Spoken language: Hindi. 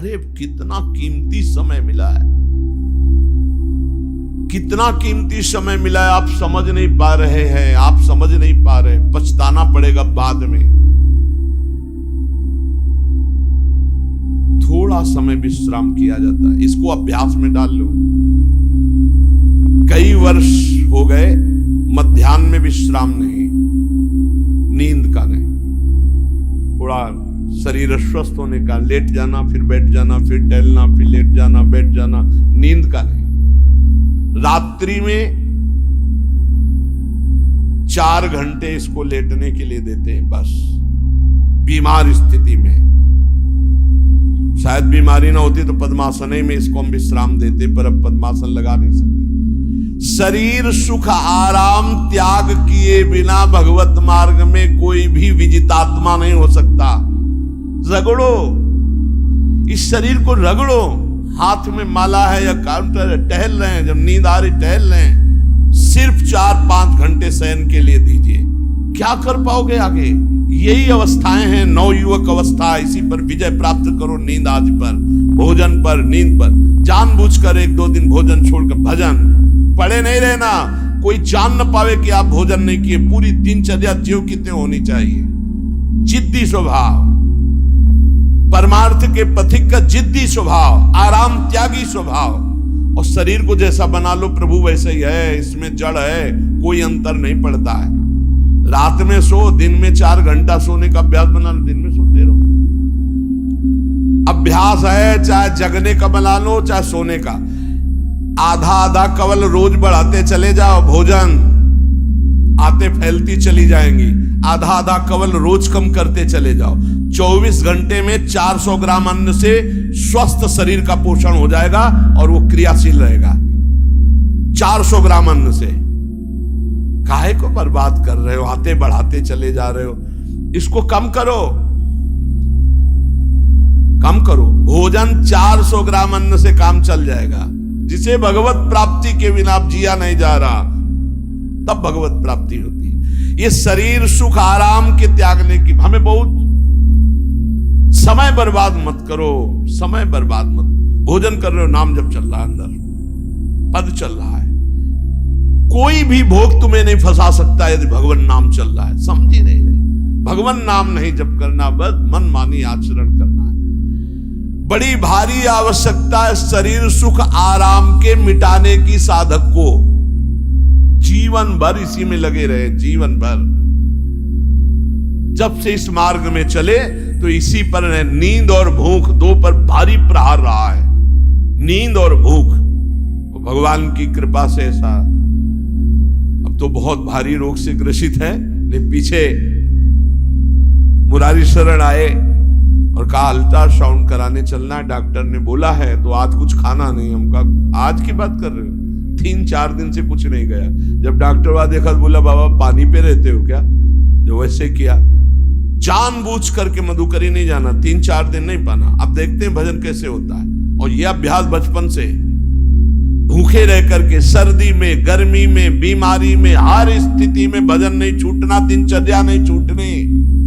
अरे कितना कीमती समय मिला है, कितना कीमती समय मिला है। आप समझ नहीं पा रहे हैं, आप समझ नहीं पा रहे, पछताना पड़ेगा बाद में। थोड़ा समय विश्राम किया जाता है, इसको अभ्यास में डाल लो। कई वर्ष हो गए मध्याह्न में विश्राम नहीं, नींद का नहीं, थोड़ा शरीर स्वस्थ होने का, लेट जाना फिर बैठ जाना, फिर टहलना, फिर लेट जाना बैठ जाना, नींद का नहीं। रात्रि में 4 घंटे इसको लेटने के लिए देते हैं बस। बीमार स्थिति में, शायद बीमारी ना होती तो पद्मासन में इसको हम विश्राम देते, पर अब पद्मासन लगा नहीं सकते। शरीर सुख आराम त्याग किए बिना भगवत मार्ग में कोई भी विजितात्मा नहीं हो सकता। रगड़ो, इस शरीर को रगड़ो। हाथ में माला है या काउंटर है, टहल रहे हैं, जब नींद आ रही टहल रहे हैं, सिर्फ 4-5 घंटे शयन के लिए दीजिए। क्या कर पाओगे आगे? यही अवस्थाएं हैं, नवयुवक अवस्था। इसी पर विजय प्राप्त करो। नींद आदि पर, भोजन पर, नींद पर जानबूझकर 1-2 दिन भोजन छोड़कर भजन पड़े नहीं रहना। कोई जान न पावे कि आप भोजन नहीं किए। पूरी दिनचर्या ज्यों की त्यों होनी चाहिए। जिद्दी स्वभाव, परमार्थ के पथिक का जिद्दी स्वभाव, आराम त्यागी स्वभाव। और शरीर को जैसा बना लो प्रभु वैसे ही है, इसमें जड़ है, कोई अंतर नहीं पड़ता है। रात में सो, दिन में 4 घंटा सोने का अभ्यास बना लो, दिन में सोते रहो। अभ्यास है, चाहे जगने का बना लो चाहे सोने का। आधा कवल रोज बढ़ाते चले जाओ, भोजन आते फैलती चली जाएंगी। आधा कवल रोज कम करते चले जाओ। 24 घंटे में 400 ग्राम अन्न से स्वस्थ शरीर का पोषण हो जाएगा और वो क्रियाशील रहेगा। 400 ग्राम अन्न से काहे को बर्बाद कर रहे हो? आते बढ़ाते चले जा रहे हो। इसको कम करो, कम करो। भोजन 400 ग्राम अन्न से काम चल जाएगा। जिसे भगवत प्राप्ति के बिना जिया नहीं जा रहा, तब भगवत प्राप्ति होती है। ये शरीर सुख आराम के त्यागने की, हमें बहुत समय बर्बाद मत करो, समय बर्बाद मत। भोजन कर रहे हो, नाम जब चल रहा है, अंदर पद चल रहा है। कोई भी भोग तुम्हें नहीं फंसा सकता यदि भगवान नाम चल रहा है। समझ ही नहीं रहे। भगवान नाम नहीं जप करना, बस मन मानी आचरण करना है। बड़ी भारी आवश्यकता है शरीर सुख आराम के मिटाने की साधक को। जीवन भर इसी में लगे रहे, जीवन भर। जब से इस मार्ग में चले तो इसी पर है। नींद और भूख, 2 पर भारी प्रहार रहा है। नींद और भूख, भगवान की कृपा से ऐसा। अब तो बहुत भारी रोग से ग्रसित है, लेकिन पीछे मुरारी शरण आए और कहा अल्ट्रासाउंड कराने चलना है। डॉक्टर ने बोला है तो आज कुछ खाना नहीं। हम कहा आज की बात कर रहे हो? 3-4 दिन से कुछ नहीं गया। जब डॉक्टर वहां देखा तो बोला बाबा पानी पे रहते हो क्या? जो वैसे किया, जानबूझ करके मधुकरी नहीं जाना, 3-4 दिन नहीं पाना। अब देखते हैं भजन कैसे होता है। और यह अभ्यास बचपन से भूखे रह करके, सर्दी में, गर्मी में, बीमारी में, हर स्थिति में भजन नहीं छूटना, दिनचर्या नहीं छूटनी।